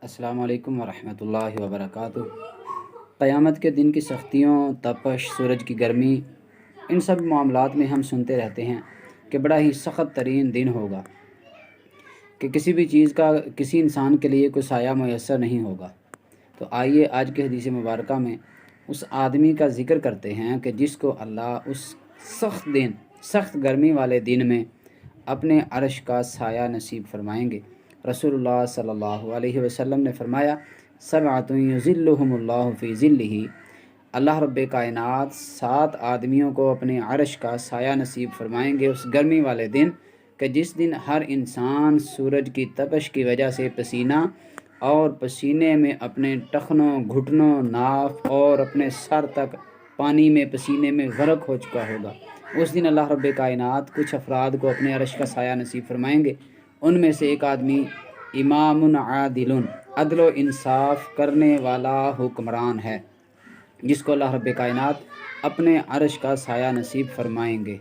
السلام علیکم ورحمۃ اللہ وبرکاتہ۔ قیامت کے دن کی سختیوں، تپش، سورج کی گرمی، ان سب معاملات میں ہم سنتے رہتے ہیں کہ بڑا ہی سخت ترین دن ہوگا، کہ کسی بھی چیز کا کسی انسان کے لیے کوئی سایہ میسر نہیں ہوگا۔ تو آئیے آج کی حدیث مبارکہ میں اس آدمی کا ذکر کرتے ہیں کہ جس کو اللہ اس سخت گرمی والے دن میں اپنے عرش کا سایہ نصیب فرمائیں گے۔ رسول اللہ صلی اللہ علیہ وسلم نے فرمایا، سبعۃ یظلھم اللہ فی ظلہ، اللہ رب کائنات 7 آدمیوں کو اپنے عرش کا سایہ نصیب فرمائیں گے اس گرمی والے دن، کہ جس دن ہر انسان سورج کی تپش کی وجہ سے پسینہ اور پسینے میں اپنے ٹخنوں، گھٹنوں، ناف اور اپنے سر تک پانی میں پسینے میں غرق ہو چکا ہوگا۔ اس دن اللہ رب کائنات کچھ افراد کو اپنے عرش کا سایہ نصیب فرمائیں گے۔ ان میں سے ایک آدمی امام عادل، عدل و انصاف کرنے والا حکمران ہے، جس کو اللہ رب کائنات اپنے عرش کا سایہ نصیب فرمائیں گے۔